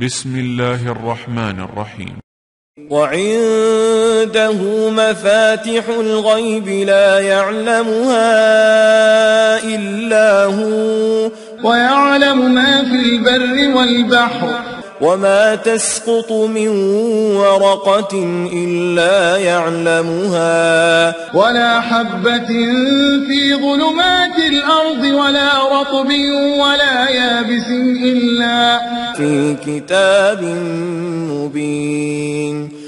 بسم الله الرحمن الرحيم. وعنده مفاتح الغيب لا يعلمها إلا هو ويعلم ما في البر والبحر وما تسقط من ورقة إلا يعلمها ولا حبة في ظلمات الأرض ولا رطب ولا يابس إلا في كتاب مبين.